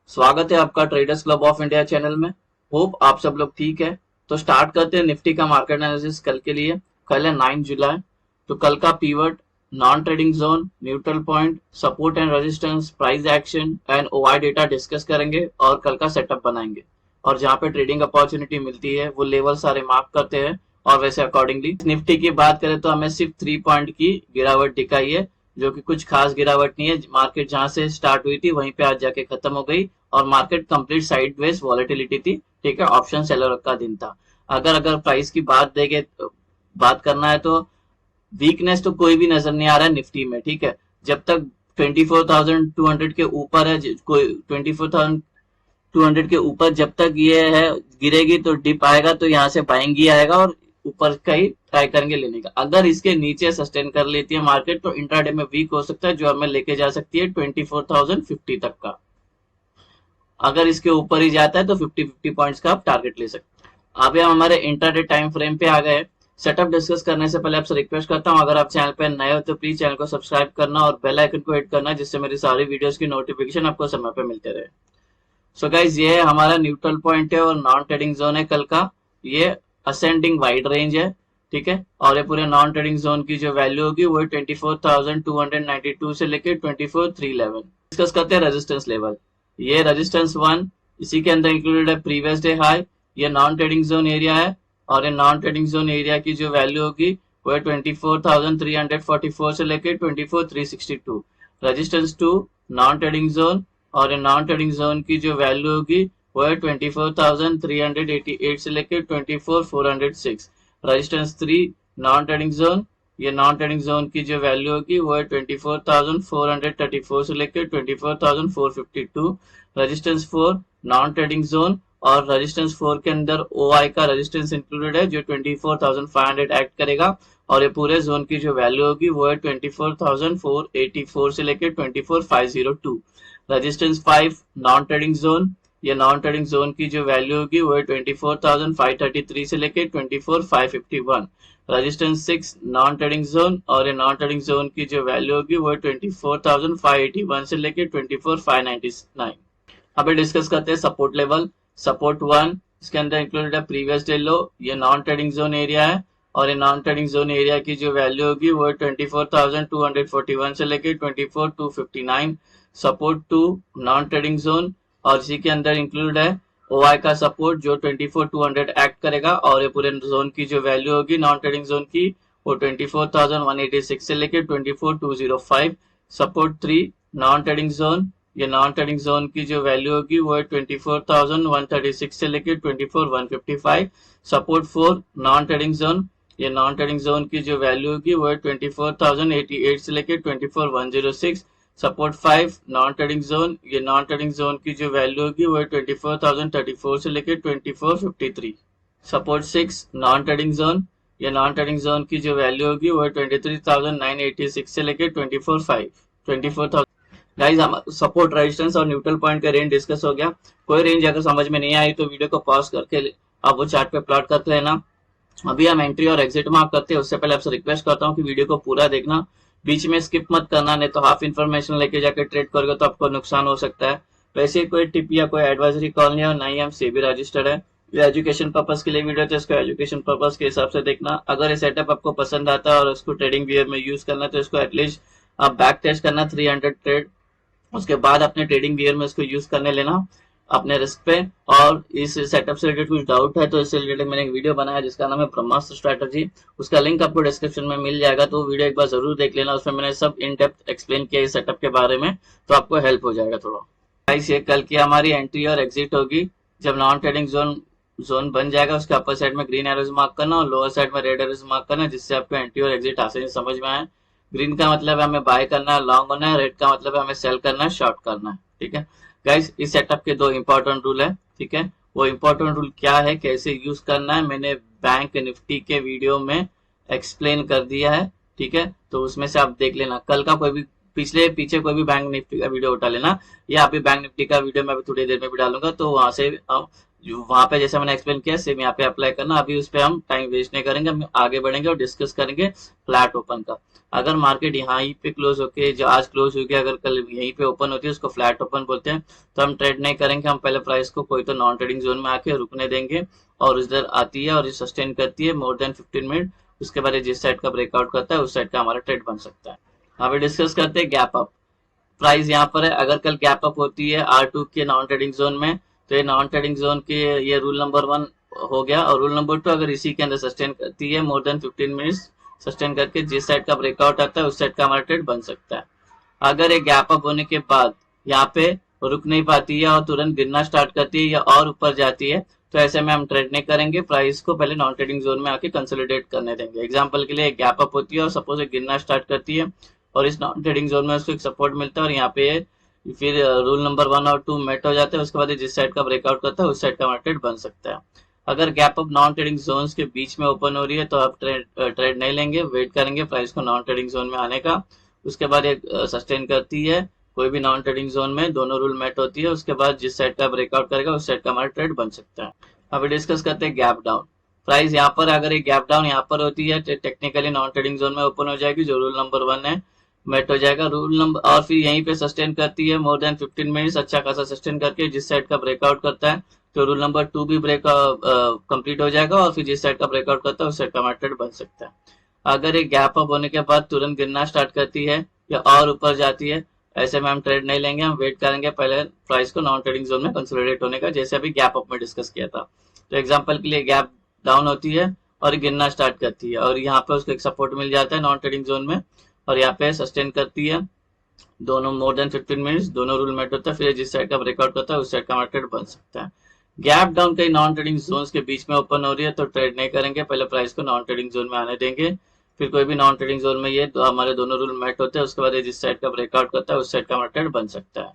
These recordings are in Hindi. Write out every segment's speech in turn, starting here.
स्वागत है आपका traders club of India channel में। होप आप सब लोग ठीक है। तो स्टार्ट करते हैं निफ्टी का मार्केट एनालिसिस कल के लिए। कल है 9 जुलाई। तो कल का pivot, non trading zone, neutral point, support and resistance, price action and OI data discuss करेंगे और कल का सेटअप बनाएंगे। और जहां पे ट्रेडिंग अपॉर्चुनिटी मिलती है वो लेवल सारे मार्क करते हैं और वैसे अकॉर्डिंगली निफ्टी की बात करें तो हमें सिर्फ 3 पॉइंट की गिरावट दिखाई है, जो कि कुछ खास गिरावट नहीं है। मार्केट जहां से स्टार्ट हुई थी वहीं पे आज जाके खत्म हो गई और मार्केट कंप्लीट साइडवेज वॉलेटिलिटी थी। ठीक है, ऑप्शन सेलर का दिन था। अगर प्राइस की बात देंगे, बात करना है तो वीकनेस तो कोई भी नजर नहीं आ रहा है निफ्टी में। ठीक है, जब तक 24,200 के ऊपर है, कोई 24,200 के ऊपर जब तक ये है गिरेगी तो डिप आएगा, तो यहाँ से बाइंग ही आएगा और ऊपर का ही ट्राई करेंगे लेने का। अगर इसके नीचे सस्टेन कर लेती है मार्केट तो इंट्राडे में वीक हो सकता है, जो हमें लेके जा सकती है 24,050 तक का। अगर इसके ऊपर ही जाता है तो 50-50 पॉइंट्स का आप टारगेट ले सकते हैं। अभी हम हमारे इंटरडे टाइम फ्रेम पे आ गए। सेटअप डिस्कस करने से पहले आपसे रिक्वेस्ट करता हूं, अगर आप चैनल पे नए हो तो प्लीज चैनल को सब्सक्राइब करना और बेल आइकन को हिट करना, जिससे मेरी सारी वीडियोस की नोटिफिकेशन आपको समय पे मिलते रहे। सो गाइज, ये है हमारा न्यूट्रल पॉइंट है और नॉन ट्रेडिंग जोन है कल का। ये असेंडिंग वाइड रेंज है। ठीक है, और ये पूरे नॉन ट्रेडिंग जोन की जो वैल्यू होगी वो 24,292 से लेकर 24,311। डिस्कस करते हैं रेजिस्टेंस लेवल। ये रेजिस्टेंस 1, इसी के अंदर इंक्लूडेड है प्रीवियस डे हाई। ये नॉन ट्रेडिंग जोन एरिया है और ये नॉन ट्रेडिंग जोन एरिया की जो वैल्यू होगी वो है 24,344 से लेकर 24,362। रेजिस्टेंस 2, नॉन ट्रेडिंग जोन, और नॉन ट्रेडिंग जोन की जो वैल्यू होगी वो है 24,388 से लेकर 24,406। रेजिस्टेंस 3, नॉन ट्रेडिंग जोन, ये नॉन ट्रेडिंग जोन की जो वैल्यू होगी वो है 24,434 से लेकर 24,452। रेजिस्टेंस 4, नॉन ट्रेडिंग जोन, और रेजिस्टेंस 4 के अंदर ओआई का रेजिस्टेंस इंक्लूडेड है जो 24,500 एक्ट करेगा। और ये पूरे जोन की जो वैल्यू होगी वो है 24,484 से लेकर 24,502। रेजिस्टेंस 5, नॉन ट्रेडिंग जोन, ये नॉन ट्रेडिंग जोन की जो वैल्यू होगी वो है 24,533 से लेकर 24,551। रेजिस्टेंस 6, नॉन ट्रेडिंग जोन, और ये नॉन ट्रेडिंग जोन की जो वैल्यू होगी वो है 24,581 से लेकर 24,599। अभी डिस्कस करते हैं सपोर्ट लेवल। सपोर्ट 1, इसके अंदर इंक्लूडेड है प्रीवियस डे लो। ये नॉन ट्रेडिंग जोन एरिया है और ये नॉन ट्रेडिंग जोन एरिया की जो वैल्यू होगी वो है 24,241 से लेकर 24,259। सपोर्ट 2, नॉन ट्रेडिंग जोन, और इसी के अंदर इंक्लूड है ओआई का सपोर्ट जो 24,200 एक्ट करेगा। और ये पूरे जोन की जो वैल्यू होगी नॉन ट्रेडिंग जोन की वो 24,186 से लेकर 24,205। सपोर्ट 3, नॉन ट्रेडिंग जोन, ये नॉन ट्रेडिंग जोन की जो वैल्यू होगी वो है 24,136 से लेकर 24,155। सपोर्ट 4, नॉन ट्रेडिंग जोन, ये नॉन ट्रेडिंग जोन की जो वैल्यू होगी वो है 24,088 से लेकर 24,106। सपोर्ट 5, नॉन ट्रेडिंग जोन, ये नॉन ट्रेडिंग जोन की जो वैल्यू होगी वो है 24,034 से लेकर 24,53। सपोर्ट 6, नॉन ट्रेडिंग जोन, ये नॉन ट्रेडिंग जोन की जो वैल्यू होगी वो है 23,986 से लेकर 24,000। गाइस, हम सपोर्ट, रेजिस्टेंस और न्यूट्रल पॉइंट का रेंज डिस्कस हो गया। कोई रेंज अगर समझ में नहीं आई तो वीडियो को पॉज करके आप वो चार्ट पे प्लॉट करते रहना। अभी हम एंट्री और एग्जिट मार्क करते हैं, उससे पहले आपसे रिक्वेस्ट करता हूँ कि वीडियो को पूरा देखना, बीच में स्किप मत करना, नहीं तो हाफ इन्फॉर्मेशन लेके जाकर ट्रेड करोगे तो आपको नुकसान हो सकता है। वैसे कोई टिप या कोई एडवाइजरी कॉल नहीं है और ना ही हम सेबी रजिस्टर्ड है। ये एजुकेशन पर्पज के लिए वीडियो है, इसको एजुकेशन पर्पज के हिसाब से देखना। अगर ये सेटअप आपको पसंद आता है और उसको ट्रेडिंग वियर में यूज करना है तो इसको एटलीस्ट आप बैक टेस्ट करना 300 ट्रेड, उसके बाद अपने ट्रेडिंग वियर में इसको यूज करने लेना अपने रिस्क पे। और इस सेटअप से रिलेटेड कुछ डाउट है तो इससे रिलेटेड मैंने एक वीडियो बनाया जिसका नाम है ब्रह्मास्त्र स्ट्रैटेजी, उसका लिंक आपको डिस्क्रिप्शन में मिल जाएगा, तो वीडियो एक बार जरूर देख लेना। उसमें मैंने सब इन डेप्थ एक्सप्लेन किया इस सेटअप के बारे में, तो आपको हेल्प हो जाएगा थोड़ा। गाइस, ये कल की हमारी एंट्री और एग्जिट होगी। जब नॉन ट्रेडिंग जोन बन जाएगा उसके अपर साइड में ग्रीन एरोज मार्क करना और लोअर साइड में रेड एरोज मार्क करना, जिससे आपको एंट्री और एग्जिट आसानी से समझ में आए। ग्रीन का मतलब है हमें बाय करना है, लॉन्ग होना है, रेड का मतलब है हमें सेल करना है, शॉर्ट करना है। ठीक है गाइस, इस सेटअप के 2 इंपॉर्टेंट रूल है। ठीक है, वो इंपॉर्टेंट रूल क्या है, कैसे यूज करना है, मैंने बैंक निफ्टी के वीडियो में एक्सप्लेन कर दिया है। ठीक है, तो उसमें से आप देख लेना। कल का कोई भी पीछे कोई भी बैंक निफ्टी का वीडियो उठा लेना, या अभी बैंक निफ्टी का वीडियो मैं थोड़ी देर में भी डालूंगा, तो वहां से वहां पे जैसे मैंने एक्सप्लेन किया सेम यहाँ पे अप्लाई करना। अभी उस पे हम टाइम वेस्ट नहीं करेंगे, हम आगे बढ़ेंगे और डिस्कस करेंगे फ्लैट ओपन का। अगर मार्केट यहाँ ही पे क्लोज होके, जो आज क्लोज हुई अगर कल यहीं पे ओपन होती है, उसको फ्लैट ओपन बोलते हैं। तो हम ट्रेड नहीं करेंगे, हम पहले प्राइस को कोई तो नॉन ट्रेडिंग जोन में आके रुकने देंगे और इधर आती है और सस्टेन करती है मोर देन 15 मिनट, उसके बाद जिस साइड का ब्रेकआउट करता है उस साइड का हमारा ट्रेड बन सकता है। अभी डिस्कस करते हैं गैप अप। प्राइस यहाँ पर है, अगर कल गैप अप होती है R2 के नॉन ट्रेडिंग जोन में, तो ये नॉन ट्रेडिंग जोन के ये रूल नंबर 1 हो गया। और रूल नंबर 2, अगर इसी के अंदर सस्टेन करती है मोर देन 15 मिनट्स, सस्टेन करके जिस साइड का ब्रेकआउट आता है उस साइड का हमारा ट्रेड बन सकता है। अगर ये गैप अप होने के बाद यहाँ पे रुक नहीं पाती है और तुरंत गिरना स्टार्ट करती है या और ऊपर जाती है, तो ऐसे में हम ट्रेड नहीं करेंगे, प्राइस को पहले नॉन ट्रेडिंग जोन में आके कंसोलिडेट करने देंगे। एग्जांपल के लिए गैप अप होती है और सपोज गिरना स्टार्ट करती है और इस नॉन ट्रेडिंग जोन में उसको एक सपोर्ट मिलता है और यहाँ पे फिर रूल नंबर 1 और 2 मेट हो जाते हैं, उसके बाद जिस साइड का ब्रेकआउट करता है उस साइड का मार्केट बन सकता है। अगर gap up non trading zones के बीच में ओपन हो रही है तो आप ट्रेड नहीं लेंगे, वेट करेंगे प्राइस को नॉन ट्रेडिंग जोन में आने का। उसके बाद एक सस्टेन करती है कोई भी नॉन ट्रेडिंग जोन में, दोनों रूल मेट होती है, उसके बाद जिस साइड का ब्रेकआउट करेगा उस साइड का हमारा ट्रेड बन सकता है। अभी डिस्कस करते हैं गैप डाउन। प्राइस यहाँ पर अगर एक गैप डाउन यहाँ पर होती है तो टेक्निकली नॉन ट्रेडिंग जोन में ओपन हो जाएगी, जो रूल नंबर 1 है मेट हो जाएगा रूल नंबर, और फिर यहीं पे सस्टेन करती है मोर देन 15 मिनट्स, अच्छा खासा सस्टेन करके जिस साइड का ब्रेकआउट करता है तो रूल नंबर 2 भी ब्रेक कंप्लीट हो जाएगा और फिर जिस साइड का ब्रेकआउट करता है उस साइड का मार्केट बन सकता है। अगर एक गैप अप होने के बाद तुरंत गिरना स्टार्ट करती है या और ऊपर जाती है, ऐसे में हम ट्रेड नहीं लेंगे, हम वेट करेंगे पहले प्राइस को नॉन ट्रेडिंग जोन में कंसोलिडेट होने का, जैसे अभी गैप अप में डिस्कस किया था। तो एग्जांपल के लिए गैप डाउन होती है और गिरना स्टार्ट करती है और यहाँ पे उसको एक सपोर्ट मिल जाता है नॉन ट्रेडिंग जोन में और यहाँ पे सस्टेन करती है दोनों मोर देन 15 मिनट्स, दोनों रूल मेट होता है, फिर जिस साइड का ब्रेकआउट होता है उस साइड का मार्केट बन सकता है। गैप डाउन कई नॉन ट्रेडिंग जोन्स के बीच में ओपन हो रही है तो ट्रेड नहीं करेंगे, पहले प्राइस को नॉन ट्रेडिंग जोन में आने देंगे। फिर कोई भी नॉन ट्रेडिंग जोन में ये तो हमारे दोनों रूल मेट होते हैं, उसके बाद जिस साइड का ब्रेकआउट करता है उस साइड का मार्केट बन सकता है।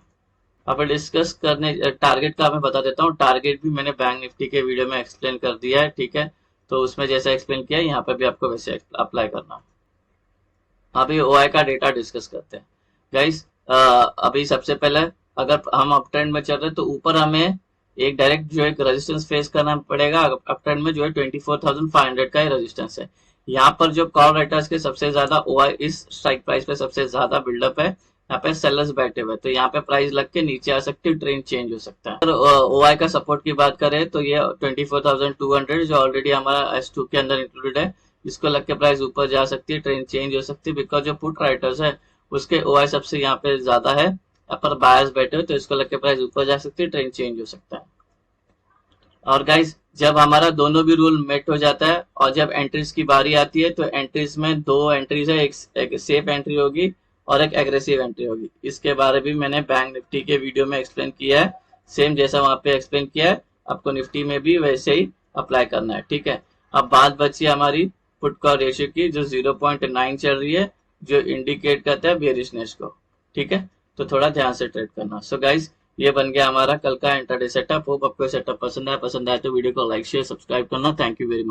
अब डिस्कस करने टारगेट का मैं बता देता हूँ। टारगेट भी मैंने बैंक निफ्टी के वीडियो में एक्सप्लेन कर दिया है, ठीक है, तो उसमें जैसा एक्सप्लेन किया है यहाँ पे भी आपको वैसे अप्लाई करना। अभी ओआई का डेटा डिस्कस करते हैं गाइस। अभी सबसे पहले अगर हम अप ट्रेंड में चल रहे हैं तो ऊपर हमें एक डायरेक्ट जो एक रेजिस्टेंस फेस करना पड़ेगा। अप ट्रेंड में जो है 24,500 का ही रेजिस्टेंस है। यहाँ पर जो कॉल राइटर्स के सबसे ज्यादा ओआई इस स्ट्राइक प्राइस पे सबसे ज्यादा बिल्डअप है, यहाँ पे सेलर्स बैठे हुए, तो यहाँ पे प्राइस लग के नीचे आ सकती है, ट्रेंड चेंज हो सकता है। अगर ओआई का सपोर्ट की बात करें तो ये 24,200 जो ऑलरेडी हमारा S2 के अंदर इंक्लूडेड है, इसको लग के प्राइस ऊपर जा सकती है, ट्रेंड चेंज हो सकती है, बिकॉज जो पुट राइटर्स है उसके ओआई सबसे यहाँ पे ज्यादा है, यहाँ पर बायर्स बैठे हुए, तो इसको लग के प्राइस ऊपर जा सकती है, ट्रेंड चेंज हो सकता है। और गाइस जब हमारा दोनों भी रूल मेट हो जाता है और जब एंट्रीज की बारी आती है तो एंट्रीज में दो एंट्रीज है, एक सेफ एंट्री होगी और एक एग्रेसिव एंट्री होगी। इसके बारे में मैंने बैंक निफ्टी के वीडियो में एक्सप्लेन किया है, सेम जैसा वहां पे एक्सप्लेन किया है आपको निफ्टी में भी वैसे ही अप्लाई करना है, ठीक है। अब बात बची हमारी पुट कॉल रेशियो की, जो 0.9 चल रही है, जो इंडिकेट करता है बेरिशनेस को, ठीक है, तो थोड़ा ध्यान से ट्रेड करना। सो गाइस ये बन गया हमारा कल का इंट्राडे सेटअप। होप आपको सेटअप पसंद आया तो वीडियो को लाइक शेयर सब्सक्राइब करना। Thank you very much.